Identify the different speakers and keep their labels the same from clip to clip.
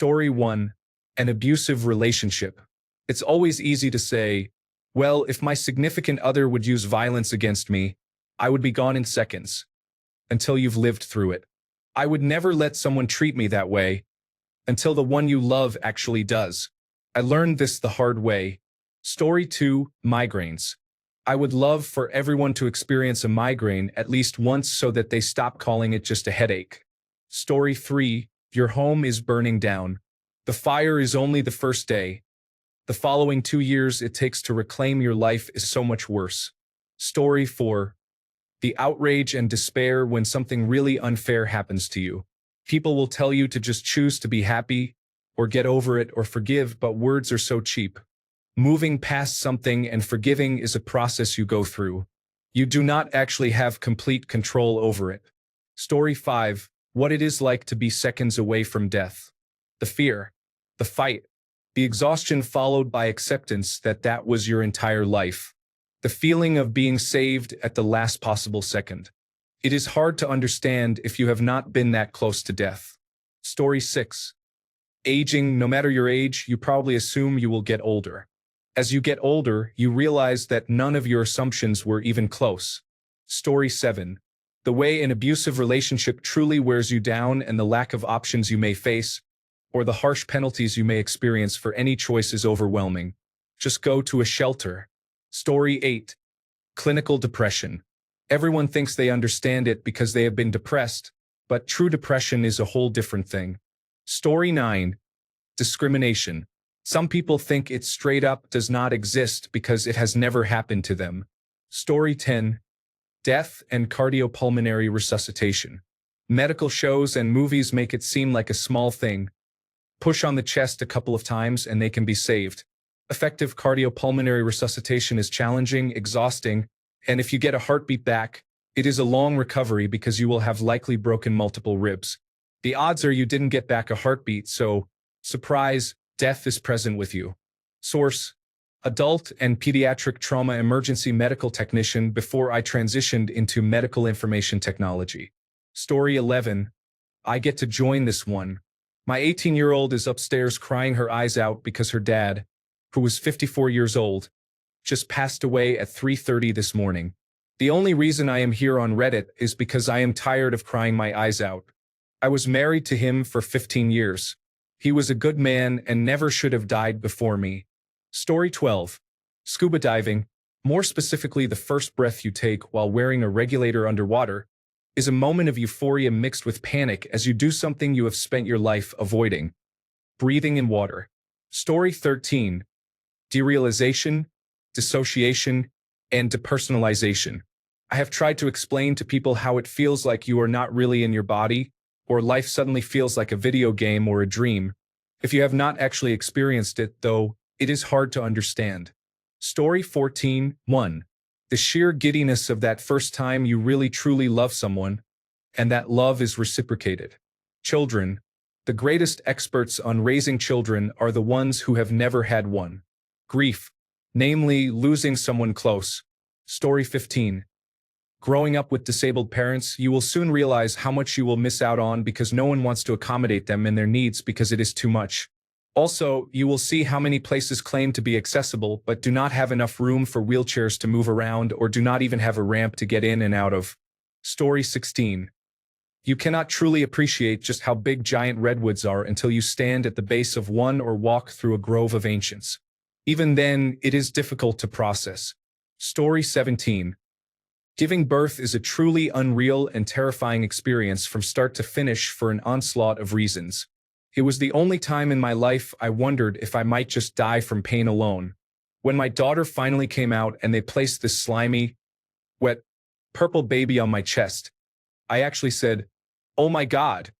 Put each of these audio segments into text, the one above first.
Speaker 1: Story 1. An abusive relationship. It's always easy to say, well, if my significant other would use violence against me, I would be gone in seconds. Until you've lived through it. I would never let someone treat me that way, until the one you love actually does. I learned this the hard way. Story 2. Migraines. I would love for everyone to experience a migraine at least once so that they stop calling it just a headache. Story 3. Your home is burning down. The fire is only the first day. The following 2 years it takes to reclaim your life is so much worse. Story 4. The outrage and despair when something really unfair happens to you. People will tell you to just choose to be happy, or get over it, or forgive, but words are so cheap. Moving past something and forgiving is a process you go through. You do not actually have complete control over it. Story 5. What it is like to be seconds away from death. The fear, the fight, the exhaustion followed by acceptance that that was your entire life. The feeling of being saved at the last possible second. It is hard to understand if you have not been that close to death. Story 6. Aging. No matter your age, you probably assume you will get older. As you get older, you realize that none of your assumptions were even close. Story 7. The way an abusive relationship truly wears you down and the lack of options you may face, or the harsh penalties you may experience for any choice is overwhelming. Just go to a shelter. Story 8. Clinical depression. Everyone thinks they understand it because they have been depressed, but true depression is a whole different thing. Story 9. Discrimination. Some people think it straight up does not exist because it has never happened to them. Story 10. Death and cardiopulmonary resuscitation. Medical shows and movies make it seem like a small thing. Push on the chest a couple of times and they can be saved. Effective cardiopulmonary resuscitation is challenging, exhausting, and if you get a heartbeat back, it is a long recovery because you will have likely broken multiple ribs. The odds are you didn't get back a heartbeat, so, surprise, death is present with you. Source: Adult and Pediatric Trauma Emergency Medical Technician before I transitioned into Medical Information Technology. Story 11. I get to join this one. My 18-year-old is upstairs crying her eyes out because her dad, who was 54 years old, just passed away at 3:30 this morning. The only reason I am here on Reddit is because I am tired of crying my eyes out. I was married to him for 15 years. He was a good man and never should have died before me. Story 12. Scuba diving, more specifically the first breath you take while wearing a regulator underwater, is a moment of euphoria mixed with panic as you do something you have spent your life avoiding. Breathing in water. Story 13. Derealization, dissociation, and depersonalization. I have tried to explain to people how it feels like you are not really in your body, or life suddenly feels like a video game or a dream. If you have not actually experienced it, though, it is hard to understand. Story 14. 1. The sheer giddiness of that first time you really truly love someone, and that love is reciprocated. Children. The greatest experts on raising children are the ones who have never had one. Grief, namely losing someone close. Story 15. Growing up with disabled parents, you will soon realize how much you will miss out on because no one wants to accommodate them in their needs because it is too much. Also, you will see how many places claim to be accessible but do not have enough room for wheelchairs to move around or do not even have a ramp to get in and out of. Story 16. You cannot truly appreciate just how big giant redwoods are until you stand at the base of one or walk through a grove of ancients. Even then, it is difficult to process. Story 17. Giving birth is a truly unreal and terrifying experience from start to finish for an onslaught of reasons. It was the only time in my life I wondered if I might just die from pain alone. When my daughter finally came out and they placed this slimy, wet, purple baby on my chest, I actually said, "Oh my God,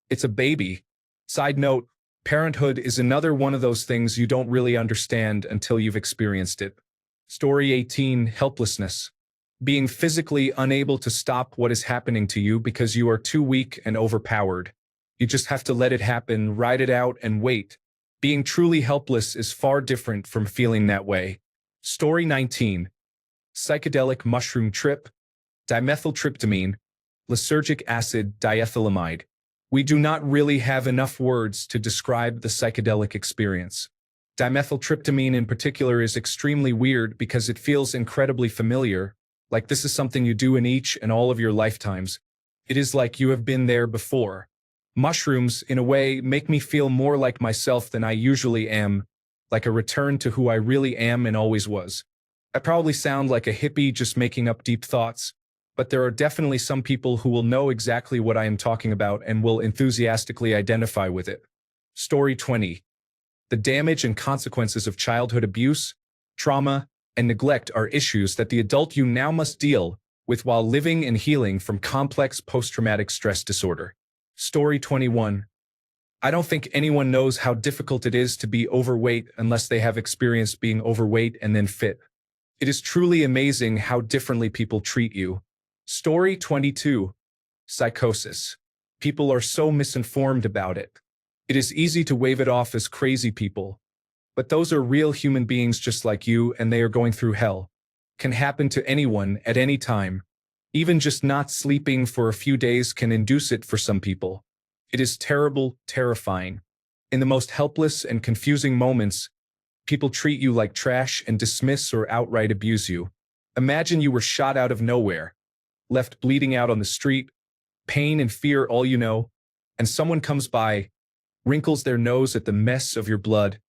Speaker 1: it's a baby." Side note, parenthood is another one of those things you don't really understand until you've experienced it. Story 18. Helplessness. Being physically unable to stop what is happening to you because you are too weak and overpowered. You just have to let it happen, ride it out, and wait. Being truly helpless is far different from feeling that way. Story 19. Psychedelic mushroom trip, dimethyltryptamine, lysergic acid diethylamide. We do not really have enough words to describe the psychedelic experience. Dimethyltryptamine in particular is extremely weird because it feels incredibly familiar, like this is something you do in each and all of your lifetimes. It is like you have been there before. Mushrooms, in a way, make me feel more like myself than I usually am, like a return to who I really am and always was. I probably sound like a hippie just making up deep thoughts, but there are definitely some people who will know exactly what I am talking about and will enthusiastically identify with it. Story 20. The damage and consequences of childhood abuse, trauma, and neglect are issues that the adult you now must deal with while living and healing from complex post-traumatic stress disorder. Story 21. I don't think anyone knows how difficult it is to be overweight unless they have experienced being overweight and then fit. It is truly amazing how differently people treat you. Story 22. Psychosis. People are so misinformed about it. It is easy to wave it off as crazy people. But those are real human beings just like you, and they are going through hell. Can happen to anyone at any time. Even just not sleeping for a few days can induce it for some people. It is terrible, terrifying. In the most helpless and confusing moments, people treat you like trash and dismiss or outright abuse you. Imagine you were shot out of nowhere, left bleeding out on the street, pain and fear all you know, and someone comes by, wrinkles their nose at the mess of your blood,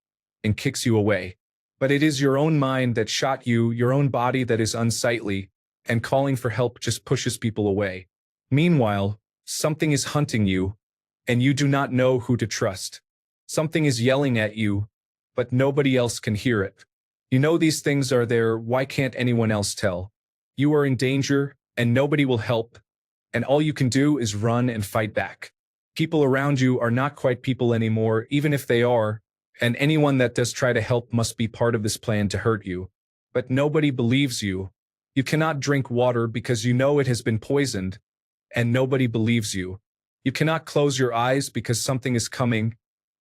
Speaker 1: and kicks you away. But it is your own mind that shot you, your own body that is unsightly, and calling for help just pushes people away. Meanwhile, something is hunting you, and you do not know who to trust. Something is yelling at you, but nobody else can hear it. You know these things are there, why can't anyone else tell? You are in danger, and nobody will help, and all you can do is run and fight back. People around you are not quite people anymore, even if they are, and anyone that does try to help must be part of this plan to hurt you. But nobody believes you. You cannot drink water because you know it has been poisoned, and nobody believes you. You cannot close your eyes because something is coming,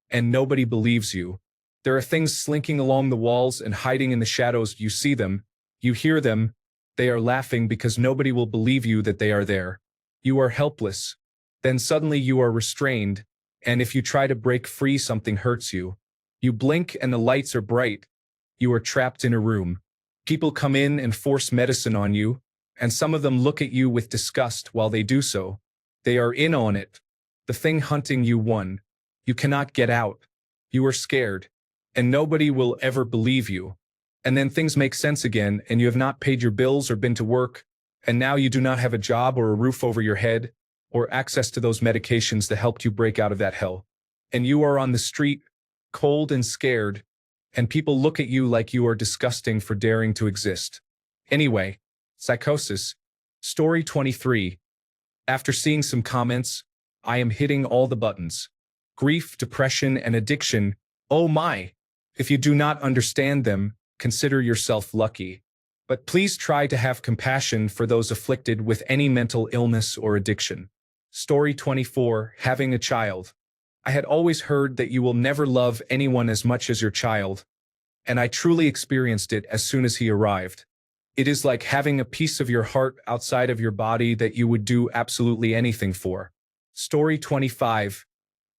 Speaker 1: and nobody believes you. There are things slinking along the walls and hiding in the shadows. You see them, you hear them, they are laughing because nobody will believe you that they are there. You are helpless. Then suddenly you are restrained, and if you try to break free, something hurts you. You blink and the lights are bright. You are trapped in a room. People come in and force medicine on you, and some of them look at you with disgust while they do so. They are in on it. The thing hunting you won. You cannot get out. You are scared, and nobody will ever believe you. And then things make sense again, and you have not paid your bills or been to work, and now you do not have a job or a roof over your head, or access to those medications that helped you break out of that hell. And you are on the street, cold and scared, and people look at you like you are disgusting for daring to exist. Anyway, psychosis. Story 23. After seeing some comments, I am hitting all the buttons. Grief, depression, and addiction. Oh my! If you do not understand them, consider yourself lucky. But please try to have compassion for those afflicted with any mental illness or addiction. Story 24. Having a child. I had always heard that you will never love anyone as much as your child, and I truly experienced it as soon as he arrived. It is like having a piece of your heart outside of your body that you would do absolutely anything for. Story 25.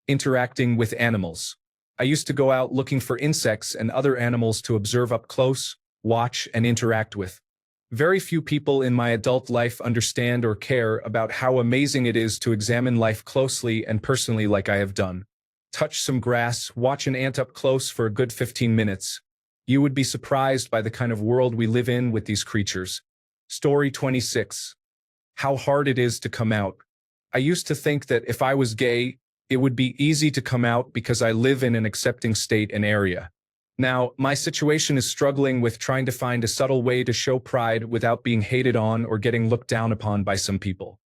Speaker 1: Interacting with animals. I used to go out looking for insects and other animals to observe up close, watch, and interact with. Very few people in my adult life understand or care about how amazing it is to examine life closely and personally like I have done. Touch some grass, watch an ant up close for a good 15 minutes. You would be surprised by the kind of world we live in with these creatures. Story 26. How hard it is to come out. I used to think that if I was gay, it would be easy to come out because I live in an accepting state and area. Now, my situation is struggling with trying to find a subtle way to show pride without being hated on or getting looked down upon by some people.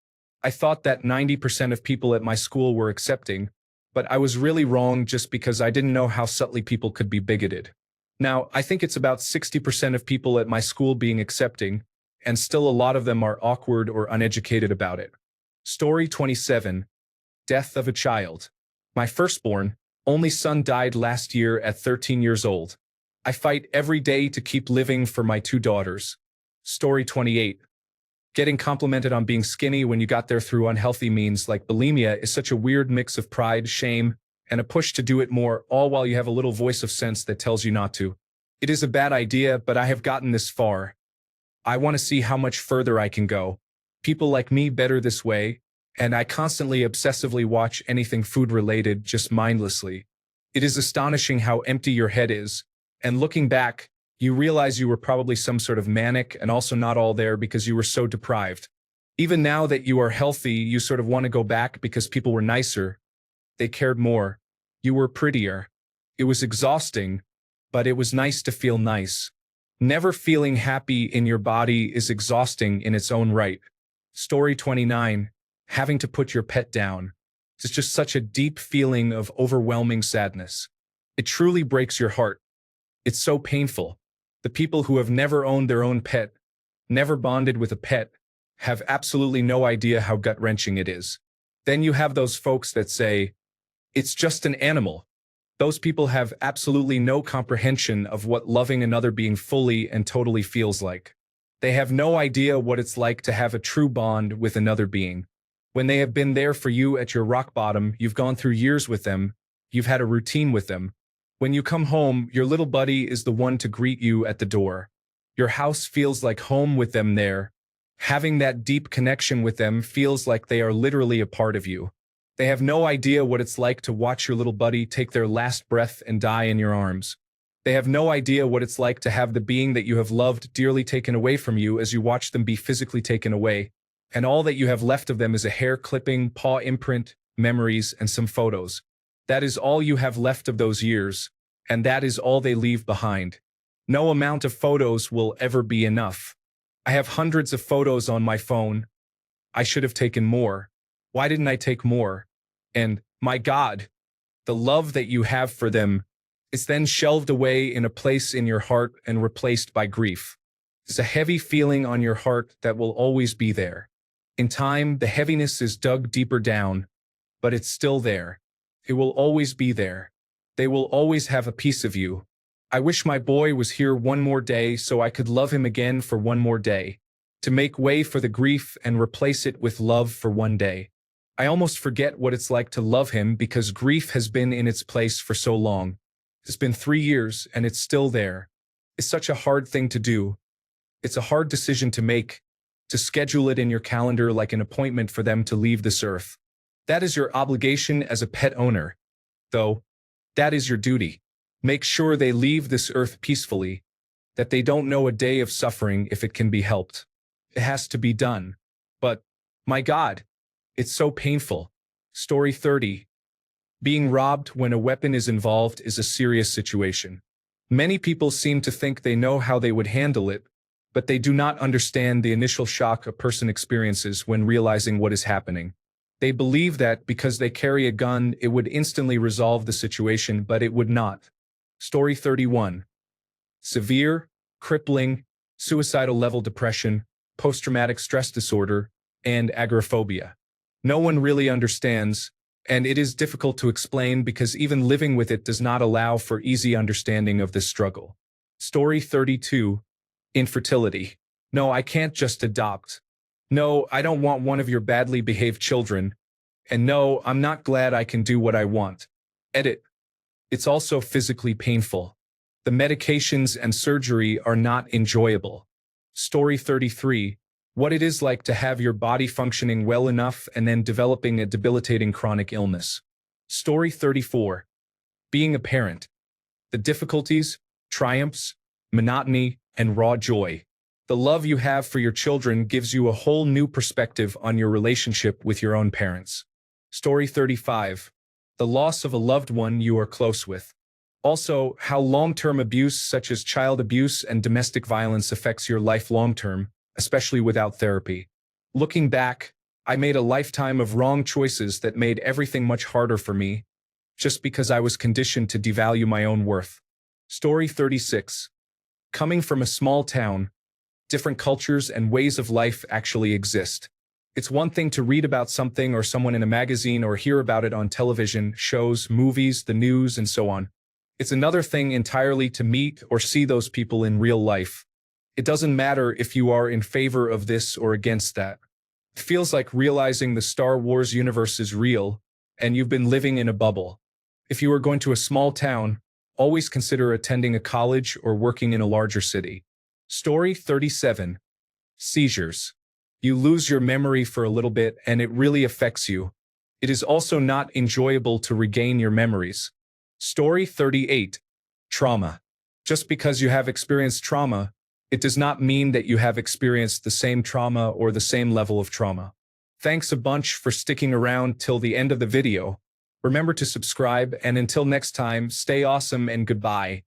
Speaker 1: I thought that 90% of people at my school were accepting, but I was really wrong just because I didn't know how subtly people could be bigoted. Now, I think it's about 60% of people at my school being accepting, and still a lot of them are awkward or uneducated about it. Story 27. Death of a child. My firstborn, only son died last year at 13 years old. I fight every day to keep living for my two daughters. Story 28. Getting complimented on being skinny when you got there through unhealthy means like bulimia is such a weird mix of pride, shame, and a push to do it more, all while you have a little voice of sense that tells you not to. It is a bad idea, but I have gotten this far. I want to see how much further I can go. People like me better this way, and I constantly obsessively watch anything food-related just mindlessly. It is astonishing how empty your head is, and looking back, you realize you were probably some sort of manic and also not all there because you were so deprived. Even now that you are healthy, you sort of want to go back because people were nicer. They cared more. You were prettier. It was exhausting, but it was nice to feel nice. Never feeling happy in your body is exhausting in its own right. Story 29. Having to put your pet down. It's just such a deep feeling of overwhelming sadness. It truly breaks your heart. It's so painful. The people who have never owned their own pet, never bonded with a pet, have absolutely no idea how gut-wrenching it is. Then you have those folks that say, it's just an animal. Those people have absolutely no comprehension of what loving another being fully and totally feels like. They have no idea what it's like to have a true bond with another being. When they have been there for you at your rock bottom, you've gone through years with them, you've had a routine with them. When you come home, your little buddy is the one to greet you at the door. Your house feels like home with them there. Having that deep connection with them feels like they are literally a part of you. They have no idea what it's like to watch your little buddy take their last breath and die in your arms. They have no idea what it's like to have the being that you have loved dearly taken away from you as you watch them be physically taken away, and all that you have left of them is a hair clipping, paw imprint, memories, and some photos. That is all you have left of those years, and that is all they leave behind. No amount of photos will ever be enough. I have hundreds of photos on my phone. I should have taken more. Why didn't I take more? And, my God, the love that you have for them is then shelved away in a place in your heart and replaced by grief. It's a heavy feeling on your heart that will always be there. In time, the heaviness is dug deeper down, but it's still there. It will always be there. They will always have a piece of you. I wish my boy was here one more day so I could love him again for one more day, to make way for the grief and replace it with love for one day. I almost forget what it's like to love him because grief has been in its place for so long. It's been 3 years and it's still there. It's such a hard thing to do. It's a hard decision to make, to schedule it in your calendar like an appointment for them to leave this earth. That is your obligation as a pet owner. Though, that is your duty. Make sure they leave this earth peacefully, that they don't know a day of suffering if it can be helped. It has to be done. But, my God, it's so painful. Story 30. Being robbed when a weapon is involved is a serious situation. Many people seem to think they know how they would handle it, but they do not understand the initial shock a person experiences when realizing what is happening. They believe that because they carry a gun, it would instantly resolve the situation, but it would not. Story 31. Severe, crippling, suicidal-level depression, post-traumatic stress disorder, and agoraphobia. No one really understands, and it is difficult to explain because even living with it does not allow for easy understanding of this struggle. Story 32. Infertility. No, I can't just adopt. No, I don't want one of your badly behaved children. And no, I'm not glad I can do what I want. Edit. It's also physically painful. The medications and surgery are not enjoyable. Story 33. What it is like to have your body functioning well enough and then developing a debilitating chronic illness. Story 34. Being a parent. The difficulties, triumphs, monotony, and raw joy. The love you have for your children gives you a whole new perspective on your relationship with your own parents. Story 35. The loss of a loved one you are close with. Also, how long-term abuse such as child abuse and domestic violence affects your life long-term, especially without therapy. Looking back, I made a lifetime of wrong choices that made everything much harder for me, just because I was conditioned to devalue my own worth. Story 36. Coming from a small town, different cultures and ways of life actually exist. It's one thing to read about something or someone in a magazine or hear about it on television, shows, movies, the news, and so on. It's another thing entirely to meet or see those people in real life. It doesn't matter if you are in favor of this or against that. It feels like realizing the Star Wars universe is real, and you've been living in a bubble. If you are going to a small town, always consider attending a college or working in a larger city. Story 37. Seizures. You lose your memory for a little bit and it really affects you. It is also not enjoyable to regain your memories. Story 38. Trauma. Just because you have experienced trauma, it does not mean that you have experienced the same trauma or the same level of trauma. Thanks a bunch for sticking around till the end of the video. Remember to subscribe, and until next time, stay awesome and goodbye.